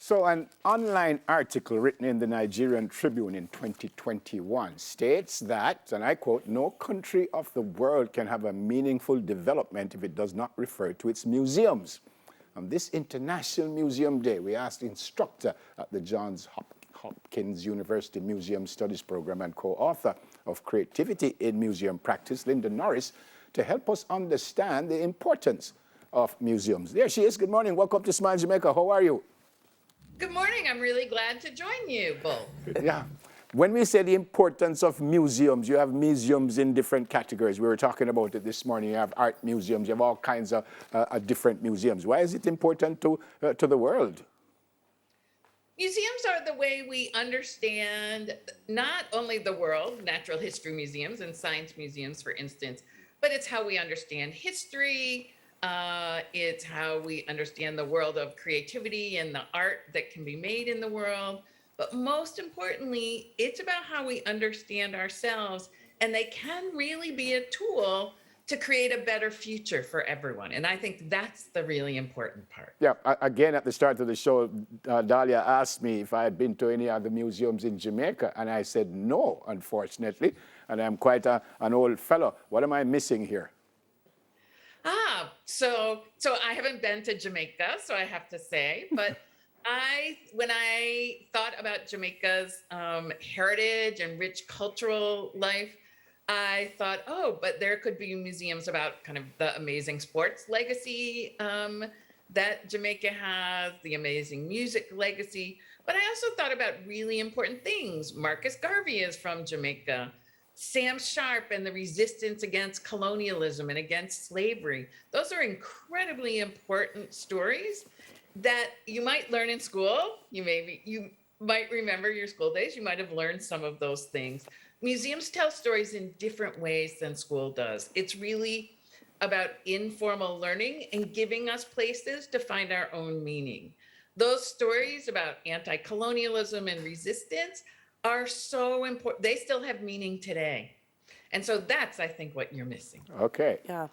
So, an online article written in the Nigerian Tribune in 2021 states that, and I quote, no country of the world can have a meaningful development if it does not refer to its museums. On this International Museum Day, we asked the instructor at the Johns Hopkins University Museum Studies Program and co-author of Creativity in Museum Practice, Linda Norris, to help us understand the importance of museums. There she is. Good morning. Welcome to Smile Jamaica. How are you? Good morning. I'm really glad to join you both. Yeah. When we say the importance of museums, you have museums in different categories. We were talking about it this morning. You have art museums. You have all kinds of different museums. Why is it important to the world? Museums are the way we understand not only the world, natural history museums and science museums, for instance, but it's how we understand history. It's how we understand the world of creativity and the art that can be made in the world. But most importantly, it's about how we understand ourselves, and they can really be a tool to create a better future for everyone. And I think that's the really important part. Yeah, again, at the start of the show, Dahlia asked me if I had been to any other museums in Jamaica, and I said no, unfortunately. And I'm quite an old fellow. What am I missing here? So I haven't been to Jamaica, so I have to say, but when I thought about Jamaica's heritage and rich cultural life, I thought, oh, but there could be museums about kind of the amazing sports legacy that Jamaica has, the amazing music legacy. But I also thought about really important things. Marcus Garvey is from Jamaica. Sam Sharp and the resistance against colonialism and against slavery. Those are incredibly important stories that you might learn in school. You might remember your school days. You might have learned some of those things. Museums tell stories in different ways than school does. It's really about informal learning and giving us places to find our own meaning. Those stories about anti-colonialism and resistance are so important. They still have meaning today. And so that's, I think, what you're missing. Okay. Yeah.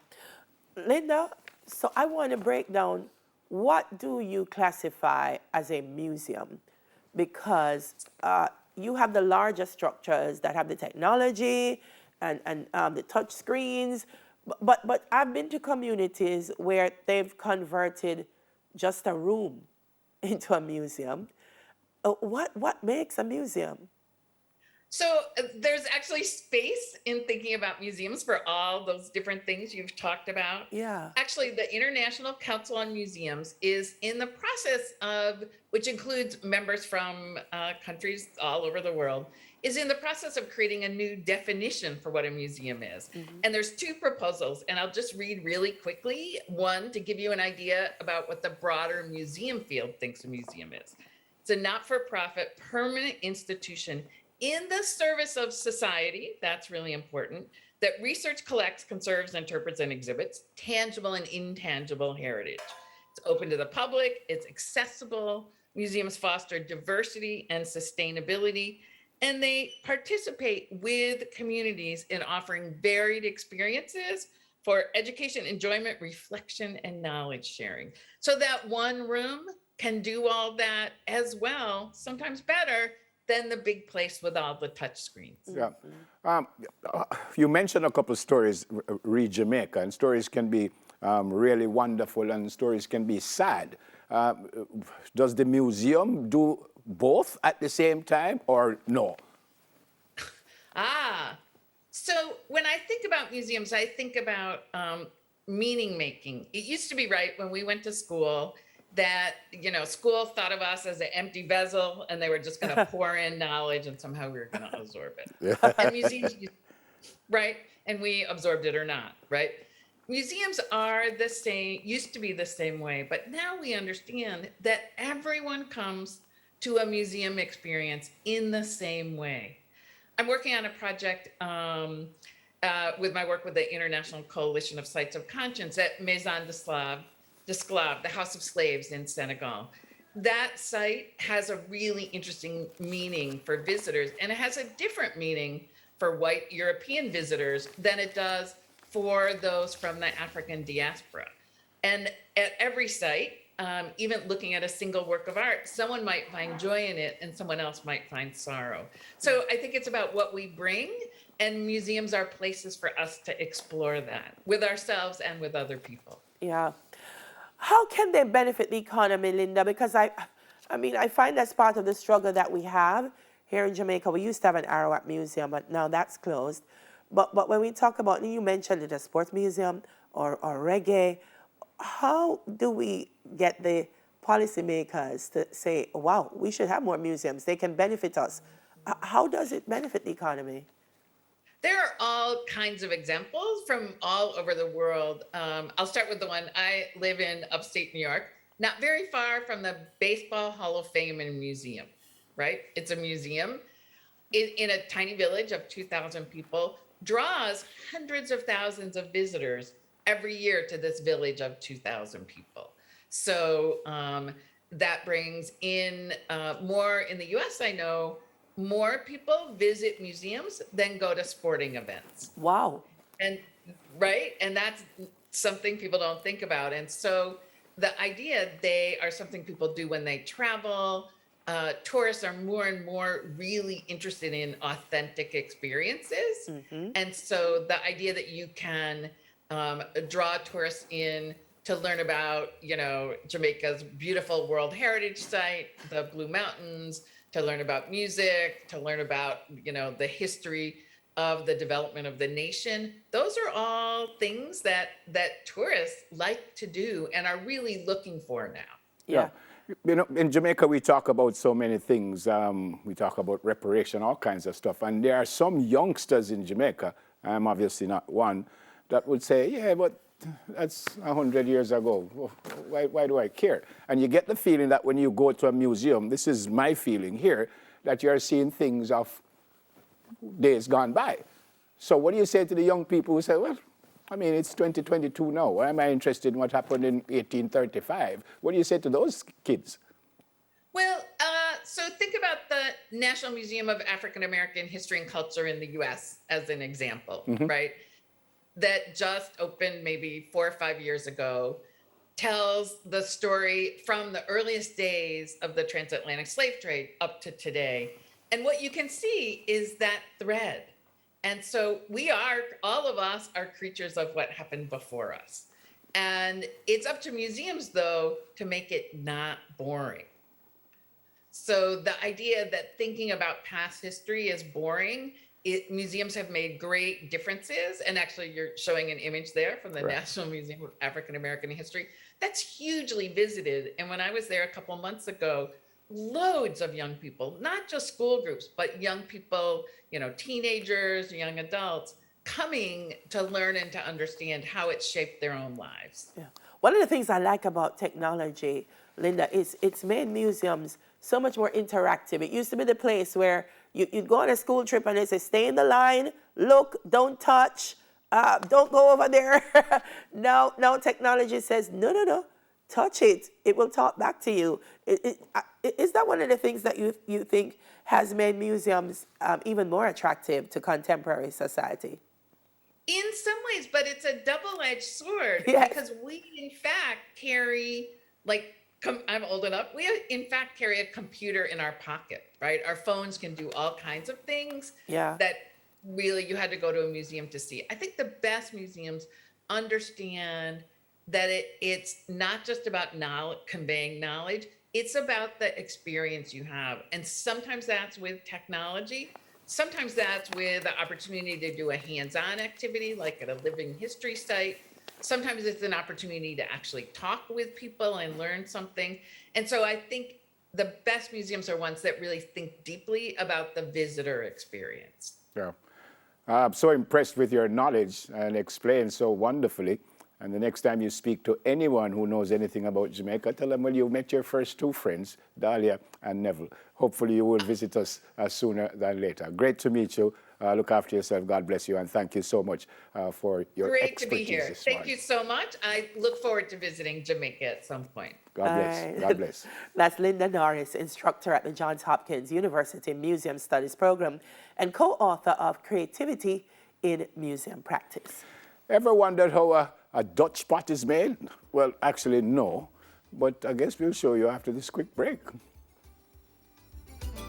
Linda, so I want to break down, what do you classify as a museum? Because you have the larger structures that have the technology and the touch screens, but I've been to communities where they've converted just a room into a museum. What makes a museum? So there's actually space in thinking about museums for all those different things you've talked about. Yeah. Actually, the International Council on Museums is in the process of, which includes members from countries all over the world, is in the process of creating a new definition for what a museum is. Mm-hmm. And there's two proposals, and I'll just read really quickly. One, to give you an idea about what the broader museum field thinks a museum is. It's a not-for-profit permanent institution in the service of society, that's really important, that research collects, conserves, interprets, and exhibits tangible and intangible heritage. It's open to the public, it's accessible, museums foster diversity and sustainability, and they participate with communities in offering varied experiences for education, enjoyment, reflection, and knowledge sharing. So that one room can do all that as well, sometimes better, than the big place with all the touch screens. Yeah. You mentioned a couple of stories, re Jamaica, and stories can be really wonderful and stories can be sad. Does the museum do both at the same time or no? So when I think about museums, I think about meaning making. It used to be, right, when we went to school, that, school thought of us as an empty vessel and they were just going to pour in knowledge and somehow we were going to absorb it. Yeah. And museums, right? And we absorbed it or not, right? Museums are the same, used to be the same way, but now we understand that everyone comes to a museum experience in the same way. I'm working on a project with my work with the International Coalition of Sites of Conscience at Maison d'Esclaves, the House of Slaves in Senegal. That site has a really interesting meaning for visitors, and it has a different meaning for white European visitors than it does for those from the African diaspora. And at every site, even looking at a single work of art, someone might find joy in it and someone else might find sorrow. So I think it's about what we bring, and museums are places for us to explore that with ourselves and with other people. Yeah. How can they benefit the economy, Linda? Because I mean, I find that's part of the struggle that we have here in Jamaica. We used to have an Arawak museum, but now that's closed. But when we talk about, you mentioned it, a sports museum or reggae, how do we get the policymakers to say, wow, we should have more museums, they can benefit us? How does it benefit the economy? There are all kinds of examples from all over the world. I'll start with the one. I live in upstate New York, not very far from the Baseball Hall of Fame and Museum, right? It's a museum in a tiny village of 2,000 people, draws hundreds of thousands of visitors every year to this village of 2,000 people. So that brings in more in the US, I know, more people visit museums than go to sporting events. Wow. And right. And that's something people don't think about. And so the idea, they are something people do when they travel. Tourists are more and more really interested in authentic experiences. And so the idea that you can draw tourists in to learn about, you know, Jamaica's beautiful World Heritage Site, the Blue Mountains, to learn about music, to learn about, you know, the history of the development of the nation. Those are all things that tourists like to do and are really looking for now. Yeah. You know, in Jamaica, we talk about so many things. We talk about reparation, all kinds of stuff. And there are some youngsters in Jamaica, I'm obviously not one, that would say, yeah, but that's 100 years ago. Why do I care? And you get the feeling that when you go to a museum, this is my feeling here, that you're seeing things of days gone by. So what do you say to the young people who say, well, I mean, it's 2022 now. Why am I interested in what happened in 1835? What do you say to those kids? Well, so think about the National Museum of African American History and Culture in the US as an example, right? That just opened maybe 4 or 5 years ago, tells the story from the earliest days of the transatlantic slave trade up to today. And what you can see is that thread. And so we are, all of us are creatures of what happened before us. And it's up to museums, though, to make it not boring. So the idea that thinking about past history is boring, museums have made great differences. And actually, you're showing an image there from the National Museum of African American History. That's hugely visited. And when I was there a couple months ago, loads of young people, not just school groups, but young people, you know, teenagers, young adults, coming to learn and to understand how it shaped their own lives. Yeah. One of the things I like about technology, Linda, is it's made museums so much more interactive. It used to be the place where you'd go on a school trip and they say, stay in the line, look, don't touch, don't go over there. Now technology says, no, touch it. It will talk back to you. Is that one of the things that you think has made museums even more attractive to contemporary society? In some ways, but it's a double-edged sword. Yes. Because we, in fact, carry, like, I'm old enough, we in fact carry a computer in our pocket, right? Our phones can do all kinds of things that really you had to go to a museum to see. I think the best museums understand that it's not just about conveying knowledge, it's about the experience you have. And sometimes that's with technology. Sometimes that's with the opportunity to do a hands-on activity, like at a living history site. Sometimes it's an opportunity to actually talk with people and learn something. And so I think the best museums are ones that really think deeply about the visitor experience. Yeah. I'm so impressed with your knowledge and explain so wonderfully. And the next time you speak to anyone who knows anything about Jamaica, tell them, well, you met your first two friends, Dahlia and Neville. Hopefully you will visit us sooner than later. Great to meet you. Look after yourself. God bless you. And thank you so much for your expertise. Great to be here. Thank you so much. I look forward to visiting Jamaica at some point. God bless. God bless. That's Linda Norris, instructor at the Johns Hopkins University Museum Studies Program and co-author of Creativity in Museum Practice. Ever wondered how a Dutch pot is made? Well, actually, no. but I guess we'll show you after this quick break.